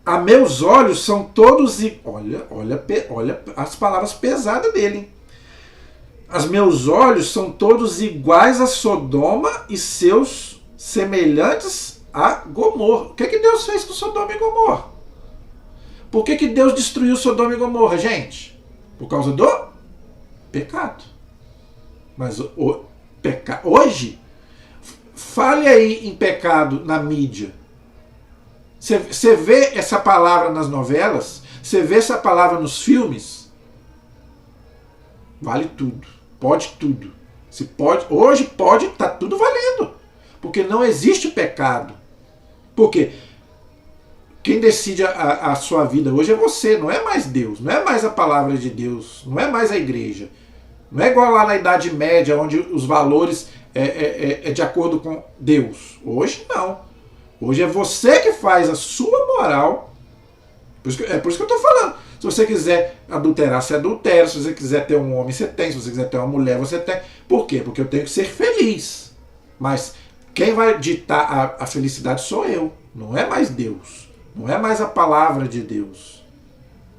A meus olhos são todos olha as palavras pesadas dele. Os meus olhos são todos iguais a Sodoma e seus semelhantes a Gomorra. O que Deus fez com Sodoma e Gomorra? Por que Deus destruiu Sodoma e Gomorra, gente? Por causa do pecado. Mas hoje, fale aí em pecado na mídia. Você vê essa palavra nas novelas? Você vê essa palavra nos filmes? Vale tudo. Pode tudo. Hoje pode, tá tudo valendo. Porque não existe pecado. Por quê? Quem decide a sua vida hoje é você, não é mais Deus, não é mais a palavra de Deus, não é mais a igreja. Não é igual lá na Idade Média, onde os valores é de acordo com Deus. Hoje não. Hoje é você que faz a sua moral. É por isso que eu estou falando. Se você quiser adulterar, você adultera. Se você quiser ter um homem, você tem. Se você quiser ter uma mulher, você tem. Por quê? Porque eu tenho que ser feliz. Mas quem vai ditar a felicidade sou eu. Não é mais Deus. Não é mais a palavra de Deus.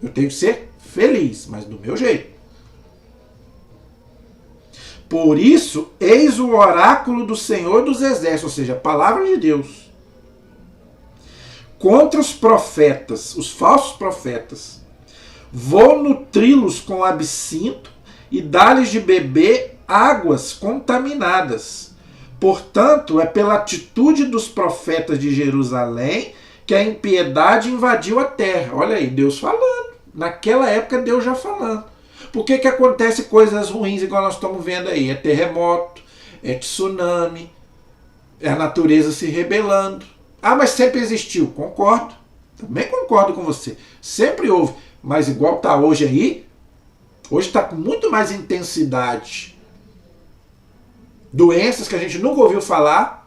Eu tenho que ser feliz, mas do meu jeito. Por isso, eis o oráculo do Senhor dos Exércitos, ou seja, a palavra de Deus. Contra os profetas, os falsos profetas. Vou nutri-los com absinto e dar-lhes de beber águas contaminadas, Portanto, é pela atitude dos profetas de Jerusalém que a impiedade invadiu a terra. Olha aí, Deus falando. Naquela época, Deus já falando. Por que acontece coisas ruins igual nós estamos vendo aí? É terremoto, é tsunami, é a natureza se rebelando. Ah, mas sempre existiu. Concordo. Também concordo com você. Sempre houve. Mas igual está hoje aí, hoje está com muito mais intensidade. Doenças que a gente nunca ouviu falar,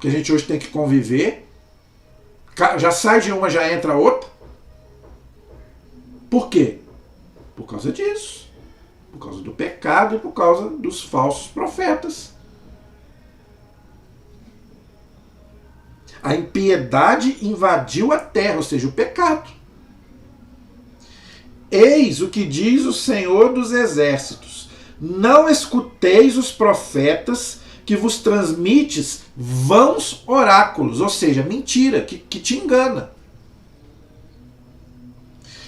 que a gente hoje tem que conviver. Já sai de uma, já entra outra. Por quê? Por causa disso. Por causa do pecado e por causa dos falsos profetas. A impiedade invadiu a terra, ou seja, o pecado. Eis o que diz o Senhor dos Exércitos: não escuteis os profetas que vos transmites vãos oráculos, ou seja, mentira, que te engana.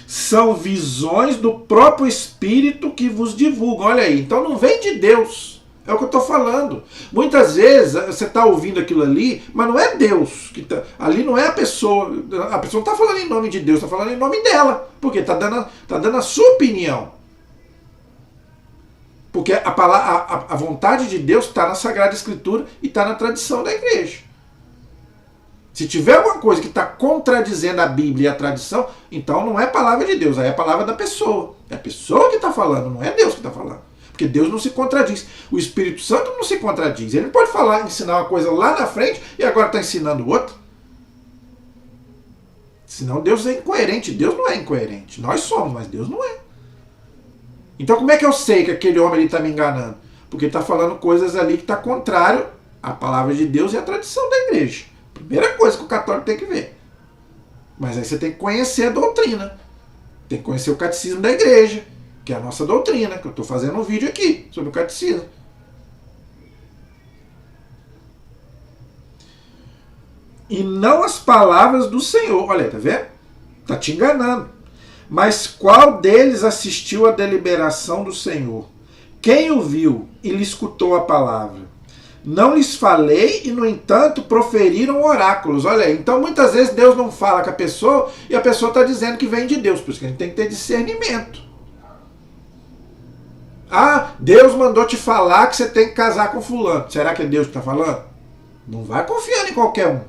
São visões do próprio Espírito que vos divulgam. Olha aí, então não vem de Deus. É o que eu estou falando. Muitas vezes você está ouvindo aquilo ali, mas não é Deus. Ali não é a pessoa. A pessoa não está falando em nome de Deus, está falando em nome dela. Porque está dando a sua opinião. Porque a vontade de Deus está na Sagrada Escritura e está na tradição da igreja. Se tiver alguma coisa que está contradizendo a Bíblia e a tradição, então não é palavra de Deus, aí é a palavra da pessoa. É a pessoa que está falando, não é Deus que está falando. Porque Deus não se contradiz. O Espírito Santo não se contradiz. Ele não pode falar, ensinar uma coisa lá na frente e agora está ensinando outra. Senão Deus é incoerente. Deus não é incoerente. Nós somos, mas Deus não é. Então como é que eu sei que aquele homem está me enganando? Porque está falando coisas ali que está contrário à palavra de Deus e à tradição da igreja. Primeira coisa que o católico tem que ver. Mas aí você tem que conhecer a doutrina. Tem que conhecer o catecismo da igreja, que é a nossa doutrina, que eu estou fazendo um vídeo aqui sobre o catecismo. E não as palavras do Senhor. Olha aí, tá vendo? Está te enganando. Mas qual deles assistiu à deliberação do Senhor? Quem o viu e lhe escutou a palavra? Não lhes falei e, no entanto, proferiram oráculos. Olha aí, então muitas vezes Deus não fala com a pessoa e a pessoa está dizendo que vem de Deus. Por isso que a gente tem que ter discernimento. Ah, Deus mandou te falar que você tem que casar com fulano. Será que é Deus que está falando? Não vai confiando em qualquer um.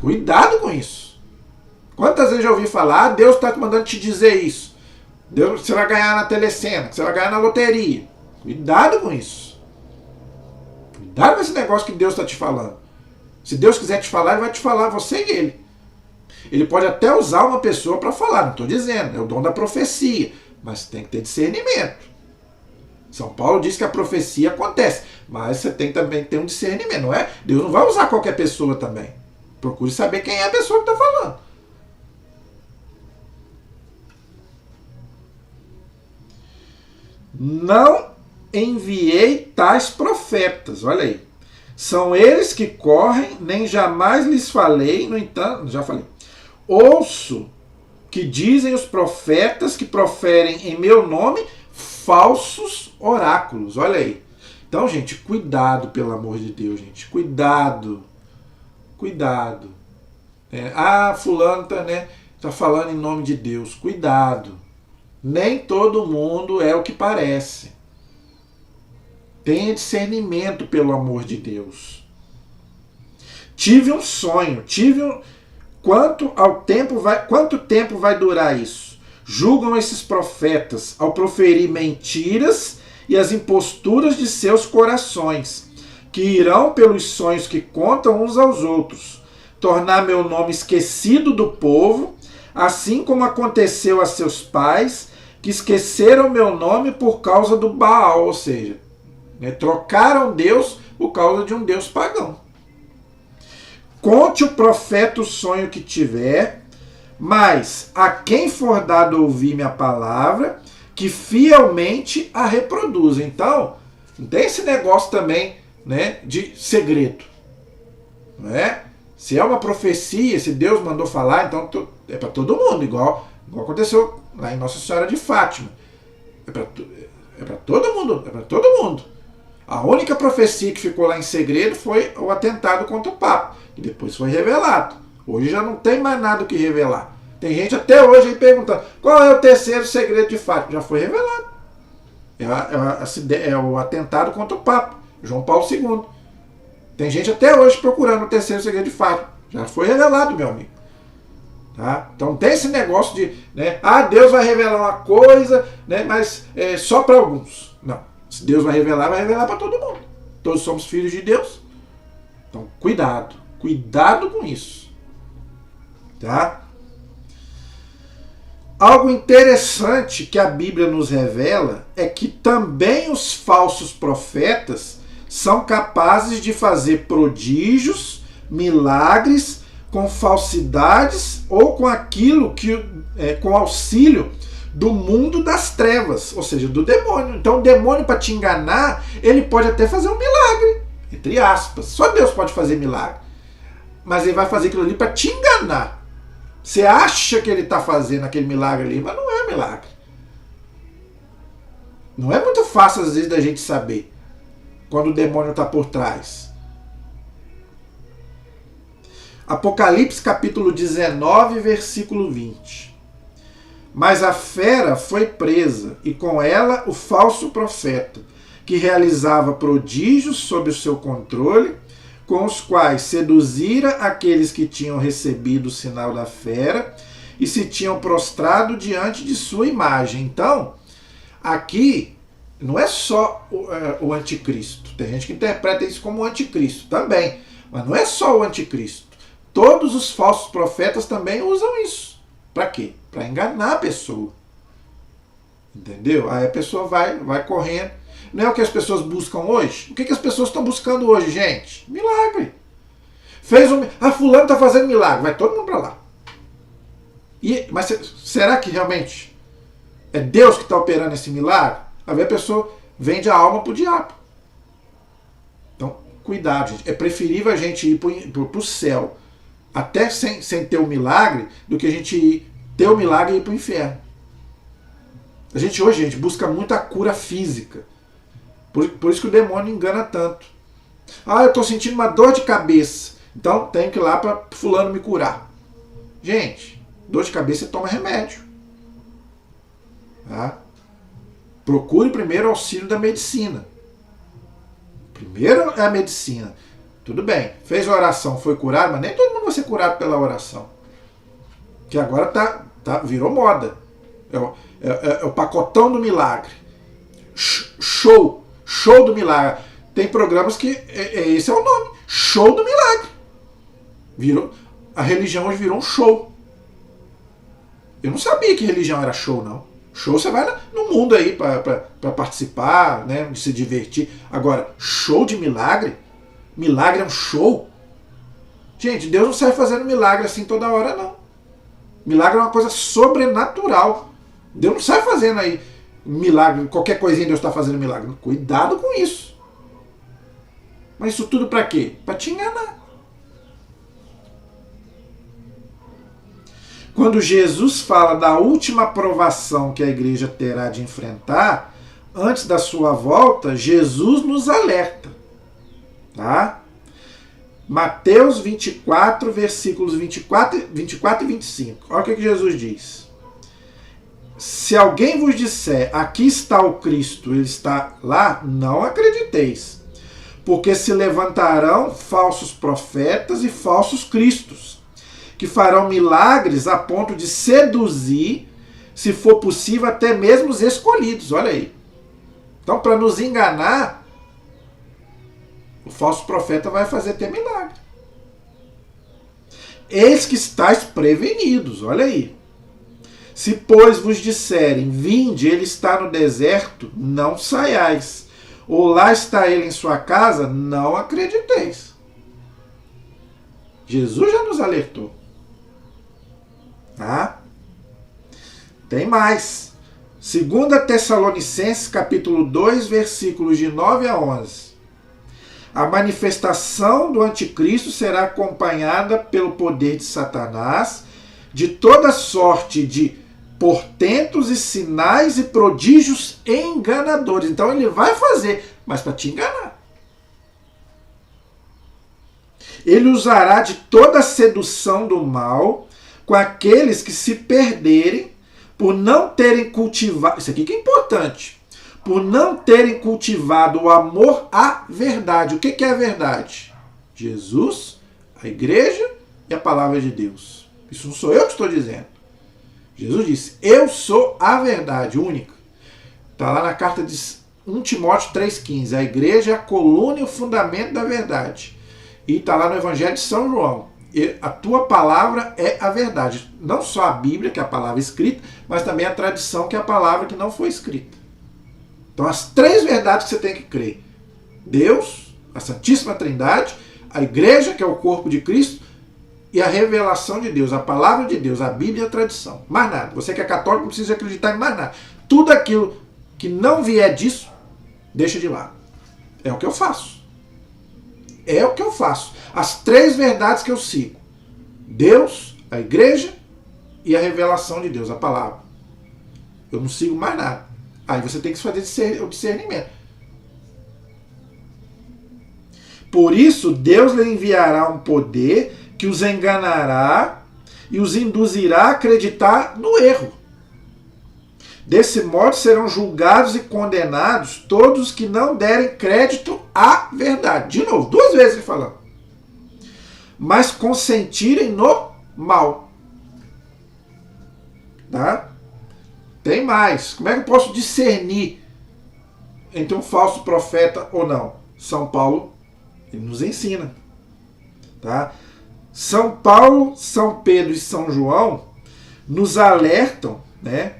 Cuidado com isso. Quantas vezes eu ouvi falar, Deus está mandando te dizer isso. Deus, você vai ganhar na telecena, você vai ganhar na loteria. Cuidado com isso. Cuidado com esse negócio que Deus está te falando. Se Deus quiser te falar, Ele vai te falar, você e Ele. Ele pode até usar uma pessoa para falar, não estou dizendo, é o dom da profecia. Mas tem que ter discernimento. São Paulo diz que a profecia acontece, mas você tem também que ter um discernimento, não é? Deus não vai usar qualquer pessoa também. Procure saber quem é a pessoa que está falando. Não enviei tais profetas, olha aí. São eles que correm, nem jamais lhes falei, no entanto, já falei. Ouço que dizem os profetas que proferem em meu nome falsos oráculos, olha aí. Então, gente, cuidado, pelo amor de Deus, gente, cuidado. Cuidado. Fulano tá falando em nome de Deus, cuidado. Nem todo mundo é o que parece. Tenha discernimento, pelo amor de Deus. Tive um sonho, quanto tempo vai durar isso? Julgam esses profetas ao proferir mentiras e as imposturas de seus corações, que irão pelos sonhos que contam uns aos outros, tornar meu nome esquecido do povo, assim como aconteceu a seus pais, que esqueceram meu nome por causa do Baal, ou seja, trocaram Deus por causa de um Deus pagão. Conte o profeta o sonho que tiver, mas a quem for dado ouvir minha palavra, que fielmente a reproduza. Então, não tem esse negócio também, de segredo. Não é? Se é uma profecia, se Deus mandou falar, então é para todo mundo, igual aconteceu lá em Nossa Senhora de Fátima. É para todo mundo, é para todo mundo. A única profecia que ficou lá em segredo foi o atentado contra o Papa, que depois foi revelado. Hoje já não tem mais nada o que revelar. Tem gente até hoje aí perguntando, qual é o terceiro segredo de Fátima? Já foi revelado. É o atentado contra o Papa, João Paulo II. Tem gente até hoje procurando o terceiro segredo de Fátima. Já foi revelado, meu amigo. Tá? Então tem esse negócio de, né, Deus vai revelar uma coisa, né, mas é só para alguns. Não. Se Deus vai revelar para todo mundo. Todos somos filhos de Deus. Então cuidado com isso. Tá? Algo interessante que a Bíblia nos revela é que também os falsos profetas são capazes de fazer prodígios, milagres, com falsidades ou com aquilo que, com auxílio do mundo das trevas, ou seja, do demônio. Então o demônio, para te enganar, ele pode até fazer um milagre, entre aspas. Só Deus pode fazer milagre. Mas ele vai fazer aquilo ali para te enganar. Você acha que ele está fazendo aquele milagre ali, mas não é milagre. Não é muito fácil às vezes da gente saber quando o demônio está por trás. Apocalipse capítulo 19, versículo 20. Mas a fera foi presa, e com ela o falso profeta, que realizava prodígios sob o seu controle, com os quais seduzira aqueles que tinham recebido o sinal da fera e se tinham prostrado diante de sua imagem. Então, aqui não é só o anticristo. Tem gente que interpreta isso como o anticristo também, mas não é só o anticristo. Todos os falsos profetas também usam isso. Para quê? Para enganar a pessoa. Entendeu? Aí a pessoa vai correndo. Não é o que as pessoas buscam hoje? O que as pessoas estão buscando hoje, gente? Milagre. Fulano está fazendo milagre. Vai todo mundo para lá. Mas será que realmente é Deus que está operando esse milagre? Aí a pessoa vende a alma para o diabo. Então, cuidado, gente. É preferível a gente ir para o céu até sem ter o milagre, do que a gente ter o milagre e ir para o inferno. A gente hoje, busca muito a cura física. Por isso que o demônio engana tanto. Eu estou sentindo uma dor de cabeça, então tenho que ir lá para fulano me curar. Gente, dor de cabeça você toma remédio. Tá? Procure primeiro o auxílio da medicina. Primeiro é a medicina. Tudo bem, fez a oração, foi curado, mas nem todo mundo vai ser curado pela oração. Que agora virou moda. É o pacotão do milagre. Show do milagre. Tem programas que esse é o nome. Show do milagre. A religião hoje virou um show. Eu não sabia que religião era show, não. Show você vai no mundo aí para participar, né, de se divertir. Agora, show de milagre? Milagre é um show? Gente, Deus não sai fazendo milagre assim toda hora, não. Milagre é uma coisa sobrenatural. Deus não sai fazendo aí milagre, qualquer coisinha Deus está fazendo milagre. Cuidado com isso. Mas isso tudo para quê? Para te enganar. Quando Jesus fala da última provação que a igreja terá de enfrentar, antes da sua volta, Jesus nos alerta. Tá? Mateus 24, versículos 24 e 25. Olha o que Jesus diz. Se alguém vos disser, aqui está o Cristo, ele está lá, não acrediteis. Porque se levantarão falsos profetas e falsos cristos, que farão milagres a ponto de seduzir, se for possível, até mesmo os escolhidos. Olha aí. Então, para nos enganar, o falso profeta vai fazer até milagre. Eis que estáis prevenidos. Olha aí. Se, pois, vos disserem, vinde, ele está no deserto, não saiais. Ou lá está ele em sua casa, não acrediteis. Jesus já nos alertou. Tá? Tem mais. 2 Tessalonicenses, capítulo 2, versículos de 9 a 11. A manifestação do anticristo será acompanhada pelo poder de Satanás, de toda sorte de portentos e sinais e prodígios enganadores. Então ele vai fazer mas para te enganar. Ele usará de toda a sedução do mal com aqueles que se perderem por não terem cultivado, isso aqui que é importante, por não terem cultivado o amor à verdade. O que é a verdade? Jesus, a igreja e a palavra de Deus. Isso não sou eu que estou dizendo. Jesus disse, eu sou a verdade única. Está lá na carta de 1 Timóteo 3,15. A igreja é a coluna e o fundamento da verdade. E está lá no Evangelho de São João. E a tua palavra é a verdade. Não só a Bíblia, que é a palavra escrita, mas também a tradição, que é a palavra que não foi escrita. Então, as três verdades que você tem que crer. Deus, a Santíssima Trindade, a igreja, que é o corpo de Cristo, e a revelação de Deus, a palavra de Deus, a Bíblia e a tradição. Mais nada. Você que é católico não precisa acreditar em mais nada. Tudo aquilo que não vier disso, deixa de lado. É o que eu faço. É o que eu faço. As três verdades que eu sigo. Deus, a igreja e a revelação de Deus, a palavra. Eu não sigo mais nada. Aí você tem que fazer o discernimento. Por isso, Deus lhe enviará um poder que os enganará e os induzirá a acreditar no erro. Desse modo serão julgados e condenados todos que não derem crédito à verdade. De novo, 2 vezes ele falando. Mas consentirem no mal. Tá? Tem mais. Como é que eu posso discernir entre um falso profeta ou não? São Paulo, ele nos ensina. Tá? São Paulo, São Pedro e São João nos alertam, né,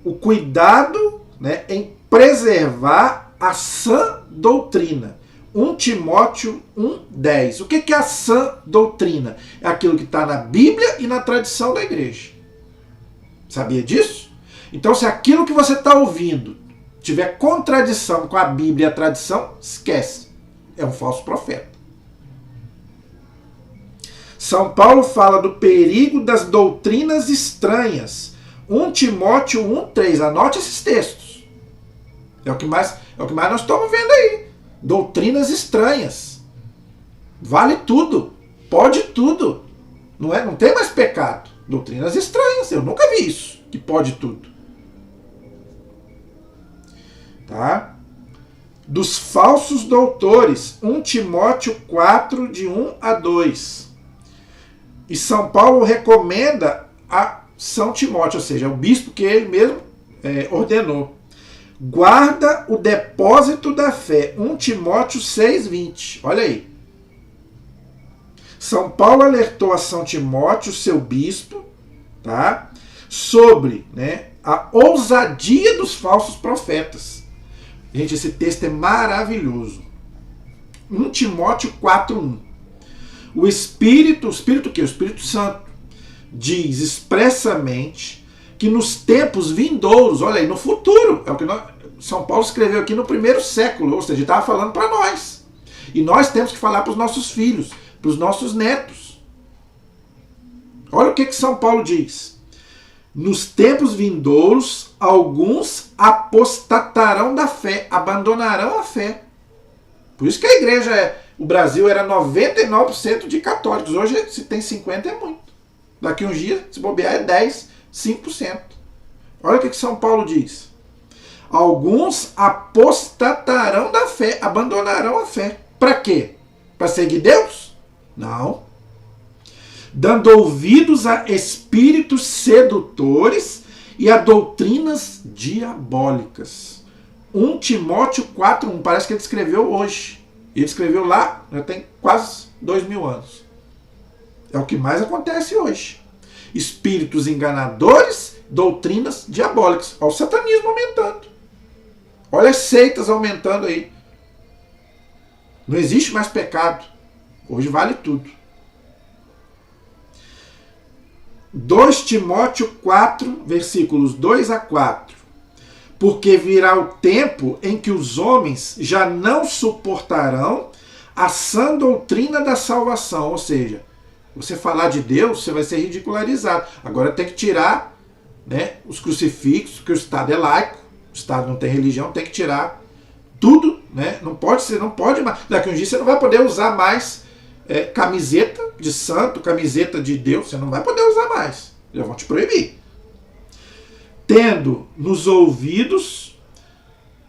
o cuidado, né, em preservar a sã doutrina. 1 Timóteo 1,10. O que é a sã doutrina? É aquilo que está na Bíblia e na tradição da igreja. Sabia disso? Então, se aquilo que você está ouvindo tiver contradição com a Bíblia e a tradição, esquece. É um falso profeta. São Paulo fala do perigo das doutrinas estranhas. 1 Timóteo 1,3. Anote esses textos. É o que mais nós estamos vendo aí. Doutrinas estranhas. Vale tudo. Pode tudo. Não tem mais pecado. Doutrinas estranhas. Eu nunca vi isso. Que pode tudo. Tá? Dos falsos doutores. 1 Timóteo 4, de 1 a 2. E São Paulo recomenda a São Timóteo, ou seja, o bispo que ele mesmo ordenou. Guarda o depósito da fé. 1 Timóteo 6,20. Olha aí. São Paulo alertou a São Timóteo, seu bispo, tá, sobre, né, a ousadia dos falsos profetas. Gente, esse texto é maravilhoso. 1 Timóteo 4,1. O Espírito o quê? O Espírito Santo diz expressamente que nos tempos vindouros, olha aí, no futuro, é o que São Paulo escreveu aqui no 1º século, ou seja, ele estava falando para nós. E nós temos que falar para os nossos filhos, para os nossos netos. Olha o que São Paulo diz. Nos tempos vindouros, alguns apostatarão da fé, abandonarão a fé. Por isso que a igreja, o Brasil era 99% de católicos. Hoje, se tem 50%, é muito. Daqui uns dias, se bobear, é 10%, 5%. Olha o que São Paulo diz. Alguns apostatarão da fé, abandonarão a fé. Para quê? Para seguir Deus? Não. Dando ouvidos a espíritos sedutores e a doutrinas diabólicas. 1 Timóteo 4,1. Parece que ele escreveu hoje. Ele escreveu lá, já tem quase 2000 anos. É o que mais acontece hoje. Espíritos enganadores, doutrinas diabólicas. Olha o satanismo aumentando. Olha as seitas aumentando aí. Não existe mais pecado. Hoje vale tudo. 2 Timóteo 4, versículos 2 a 4. Porque virá o tempo em que os homens já não suportarão a sã doutrina da salvação. Ou seja, você falar de Deus, você vai ser ridicularizado. Agora tem que tirar, né, os crucifixos, que o Estado é laico, o Estado não tem religião, tem que tirar Tudo, né? Não pode mais. Daqui a um dia você não vai poder usar mais camiseta de santo, camiseta de Deus, você não vai poder usar mais. Já vão te proibir. Tendo nos ouvidos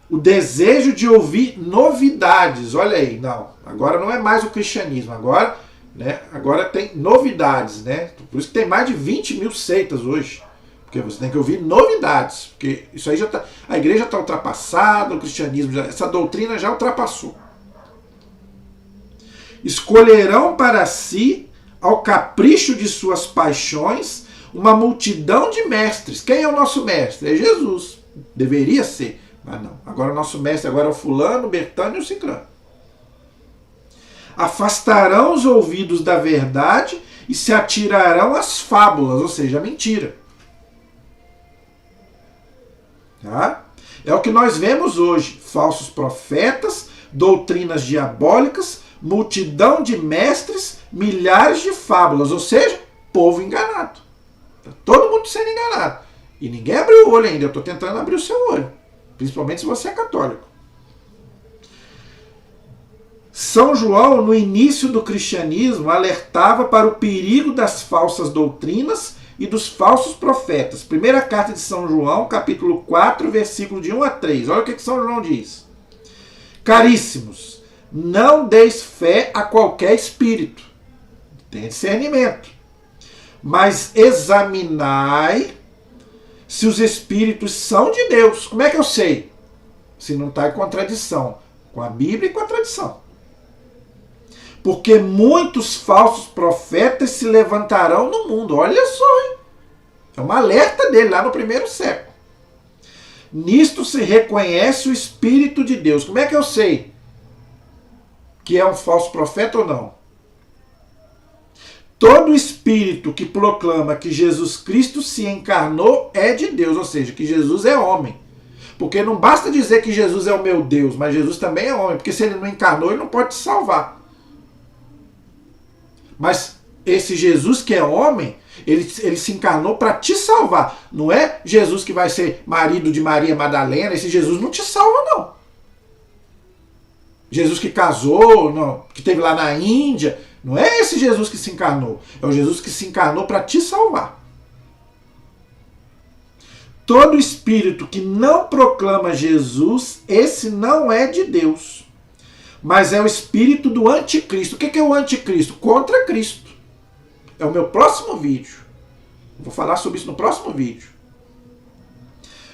o desejo de ouvir novidades. Olha aí, não. Agora não é mais o cristianismo. Agora, né, agora tem novidades, né? Por isso que tem mais de 20 mil seitas hoje. Porque você tem que ouvir novidades. Porque isso aí já tá. A igreja está ultrapassada, o cristianismo, essa doutrina já ultrapassou. Escolherão para si, ao capricho de suas paixões, uma multidão de mestres. Quem é o nosso mestre? É Jesus. Deveria ser, mas não. Agora o nosso mestre agora é o fulano, o Bertano e o Cicrano. Afastarão os ouvidos da verdade e se atirarão às fábulas, ou seja, a mentira. Tá? É o que nós vemos hoje. Falsos profetas, doutrinas diabólicas, multidão de mestres, milhares de fábulas, ou seja, povo enganado. Tá todo mundo sendo enganado. E ninguém abriu o olho ainda. Eu estou tentando abrir o seu olho. Principalmente se você é católico. São João, no início do cristianismo, alertava para o perigo das falsas doutrinas e dos falsos profetas. Primeira carta de São João, capítulo 4, versículo de 1 a 3. Olha o que São João diz. Caríssimos, não deis fé a qualquer espírito. Tenha discernimento. Mas examinai se os espíritos são de Deus. Como é que eu sei? Se não está em contradição com a Bíblia e com a tradição. Porque muitos falsos profetas se levantarão no mundo. Olha só, hein? É um alerta dele lá no primeiro século. Nisto se reconhece o Espírito de Deus. Como é que eu sei que é um falso profeta ou não? Todo espírito que proclama que Jesus Cristo se encarnou é de Deus, ou seja, que Jesus é homem. Porque não basta dizer que Jesus é o meu Deus, mas Jesus também é homem, porque se ele não encarnou, ele não pode te salvar. Mas esse Jesus que é homem, ele se encarnou para te salvar. Não é Jesus que vai ser marido de Maria Madalena, esse Jesus não te salva, não. Jesus que casou, não, que esteve lá na Índia, não é esse Jesus que se encarnou. É o Jesus que se encarnou para te salvar. Todo espírito que não proclama Jesus, esse não é de Deus. Mas é o espírito do anticristo. O que é o anticristo? Contra Cristo. É o meu próximo vídeo. Vou falar sobre isso no próximo vídeo.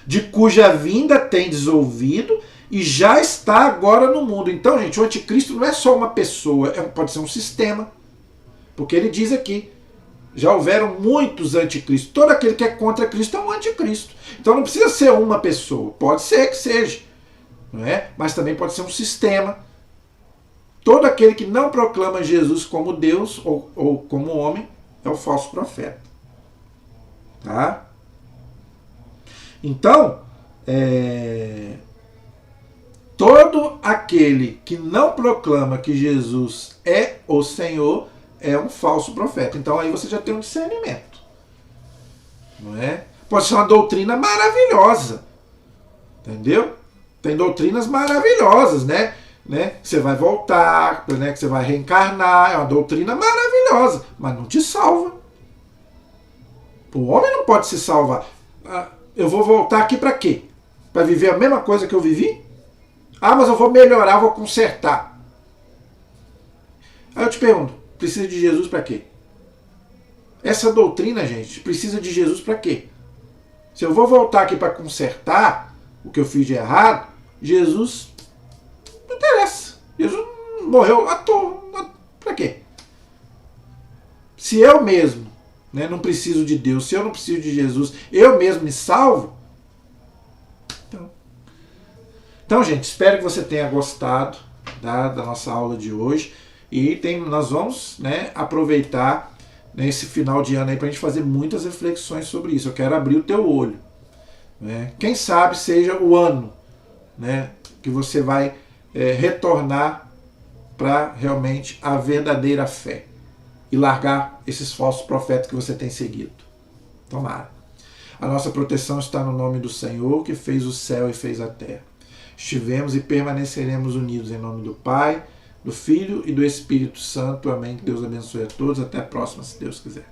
De cuja vinda tendes ouvido e já está agora no mundo. Então, gente, o anticristo não é só uma pessoa, pode ser um sistema. Porque ele diz aqui, já houveram muitos anticristos. Todo aquele que é contra Cristo é um anticristo. Então não precisa ser uma pessoa. Pode ser que seja, não é? Mas também pode ser um sistema. Todo aquele que não proclama Jesus como Deus ou como homem é o falso profeta. Tá? Então, todo aquele que não proclama que Jesus é o Senhor é um falso profeta. Então aí você já tem um discernimento. Não é? Pode ser uma doutrina maravilhosa. Entendeu? Tem doutrinas maravilhosas, né? Que você vai voltar, né? Que você vai reencarnar. É uma doutrina maravilhosa, mas não te salva. O homem não pode se salvar. Eu vou voltar aqui para quê? Para viver a mesma coisa que eu vivi? Ah, mas eu vou melhorar, vou consertar. Aí eu te pergunto, precisa de Jesus para quê? Essa doutrina, gente, precisa de Jesus para quê? Se eu vou voltar aqui para consertar o que eu fiz de errado, Jesus não interessa. Jesus morreu à toa. Para quê? Se eu mesmo, né, não preciso de Deus, se eu não preciso de Jesus, eu mesmo me salvo. Então, gente, espero que você tenha gostado da nossa aula de hoje. E nós vamos, né, aproveitar nesse final de ano aí para a gente fazer muitas reflexões sobre isso. Eu quero abrir o teu olho. Né? Quem sabe seja o ano, né, que você vai retornar para realmente a verdadeira fé e largar esses falsos profetas que você tem seguido. Tomara. A nossa proteção está no nome do Senhor, que fez o céu e fez a terra. estivemos e permaneceremos unidos em nome do Pai, do Filho e do Espírito Santo. Amém. Que Deus abençoe a todos. Até a próxima, se Deus quiser.